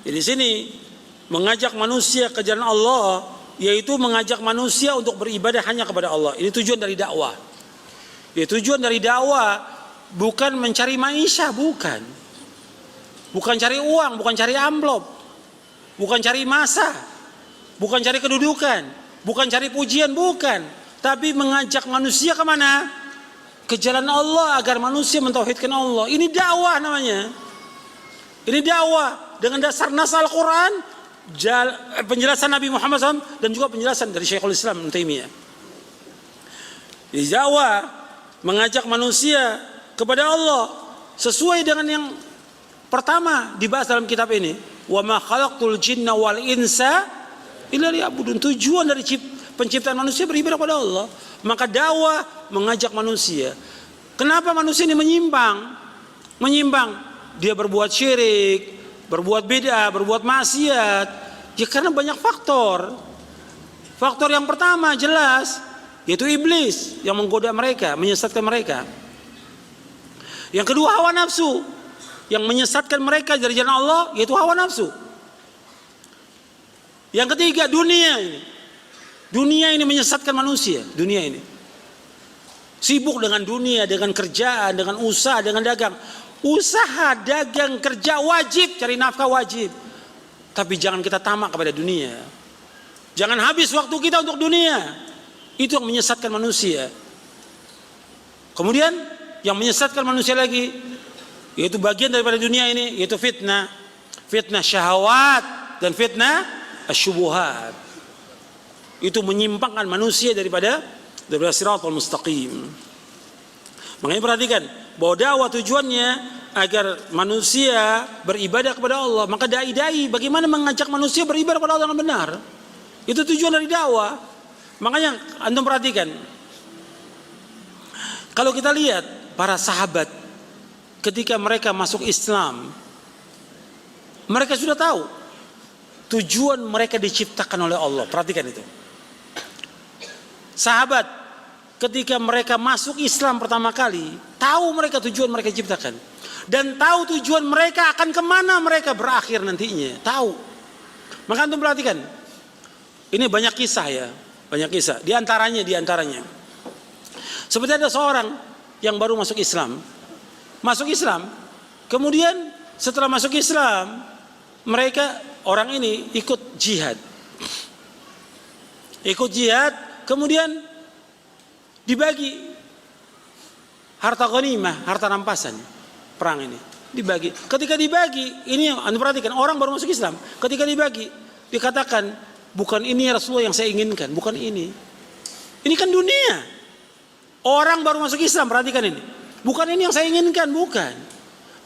Di sini mengajak manusia ke jalan Allah, yaitu mengajak manusia untuk beribadah hanya kepada Allah. Ini tujuan dari dakwah. Tujuan dari dakwah bukan mencari maisha, bukan cari uang, bukan cari amplop, bukan cari masa, bukan cari kedudukan, bukan cari pujian, bukan. Tapi mengajak manusia kemana? Ke jalan Allah agar manusia mentauhidkan Allah. Ini dakwah namanya. Ini dakwah dengan dasar nas Al-Quran, penjelasan Nabi Muhammad SAW, dan juga penjelasan dari Syekhul Islam Ibnu Taimiyah. Di dakwah mengajak manusia kepada Allah sesuai dengan yang pertama dibahas dalam kitab ini. Wa ma khalaqtul jinna wal insa illa liya'budun. Tujuan dari penciptaan manusia beribadah kepada Allah. Maka dakwah mengajak manusia. Kenapa manusia ini menyimpang? Dia berbuat syirik, berbuat bid'ah, berbuat maksiat. Ya karena banyak faktor. Faktor yang pertama jelas, yaitu iblis yang menggoda mereka, menyesatkan mereka. Yang kedua hawa nafsu yang menyesatkan mereka dari jalan Allah, yaitu hawa nafsu. Yang ketiga dunia ini. Dunia ini menyesatkan manusia, dunia ini. Sibuk dengan dunia, dengan kerjaan, dengan usaha, dengan dagang. Usaha, dagang, kerja wajib, cari nafkah wajib. Tapi jangan kita tamak kepada dunia. Jangan habis waktu kita untuk dunia. Itu yang menyesatkan manusia. Kemudian yang menyesatkan manusia lagi, yaitu bagian daripada dunia ini, yaitu fitnah. Fitnah syahwat dan fitnah asyubuhat. Itu menyimpangkan manusia daripada siratal mustaqim. Makanya perhatikan bahwa dakwah tujuannya agar manusia beribadah kepada Allah. Maka dai-dai bagaimana mengajak manusia beribadah kepada Allah dengan benar. Itu tujuan dari dakwah. Makanya antum perhatikan, kalau kita lihat para sahabat ketika mereka masuk Islam, mereka sudah tahu tujuan mereka diciptakan oleh Allah. Perhatikan itu. Sahabat ketika mereka masuk Islam pertama kali, tahu mereka tujuan mereka diciptakan. Dan tahu tujuan mereka akan kemana mereka berakhir nantinya. Tahu. Maka antum perhatikan. Ini banyak kisah ya. Banyak kisah. Di antaranya. Seperti ada seorang yang baru masuk Islam. Masuk Islam. Kemudian setelah masuk Islam, orang ini ikut jihad. Kemudian dibagi harta ghanimah, harta rampasan perang ini dibagi. Ketika dibagi, ini anda perhatikan, orang baru masuk Islam. Ketika dibagi, dikatakan bukan ini Rasulullah yang saya inginkan, bukan ini. Ini kan dunia. Orang baru masuk Islam, perhatikan ini. Bukan ini yang saya inginkan, bukan.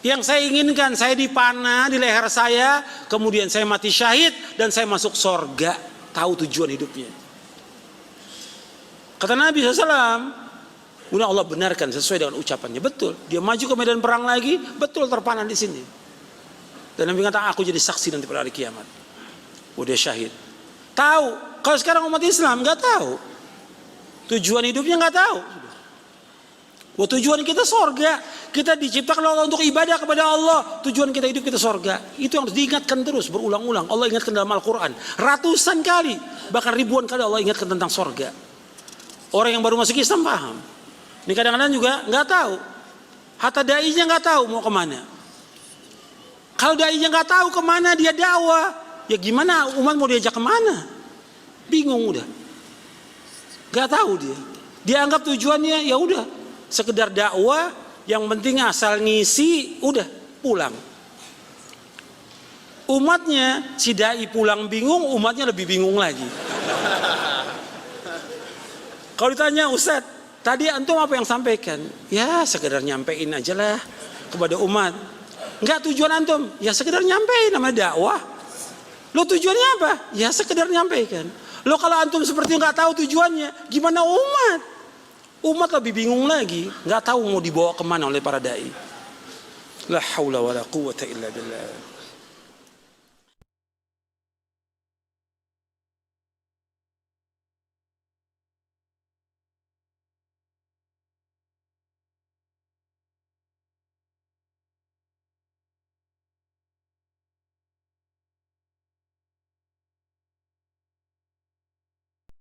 Yang saya inginkan, saya dipanah di leher saya, kemudian saya mati syahid dan saya masuk sorga. Tahu tujuan hidupnya. Kata Nabi SAW, kemudian Allah benarkan sesuai dengan ucapannya. Betul, dia maju ke medan perang lagi, betul terpanah di sini. Dan Nabi kata, aku jadi saksi nanti pada hari kiamat. Dia syahid. Tahu, kalau sekarang umat Islam nggak tahu. Tujuan hidupnya nggak tahu. Tujuan kita sorga. Kita diciptakan Allah untuk ibadah kepada Allah. Tujuan kita hidup kita sorga. Itu yang harus diingatkan terus, berulang-ulang. Allah ingatkan dalam Al-Quran. Ratusan kali, bahkan ribuan kali Allah ingatkan tentang sorga. Orang yang baru masuk Islam paham. Ini kadang-kadang juga nggak tahu. Hatta dai-nya nggak tahu mau kemana. Kalau dai-nya nggak tahu kemana dia dakwah, ya gimana umat mau diajak kemana? Bingung udah. Nggak tahu dia. Dia anggap tujuannya ya udah sekedar dakwah, yang penting asal ngisi, udah pulang. Umatnya si dai pulang bingung, umatnya lebih bingung lagi. Kalau ditanya, Ustadz, tadi antum apa yang sampaikan? Ya sekedar nyampein aja lah kepada umat. Enggak, tujuan antum? Ya sekedar nyampein, namanya dakwah. Lo tujuannya apa? Ya sekedar nyampaikan. Lo kalau antum seperti nggak tahu tujuannya, gimana umat? Umat lebih bingung lagi, nggak tahu mau dibawa kemana oleh para dai. La haula wala quwwata illa billah.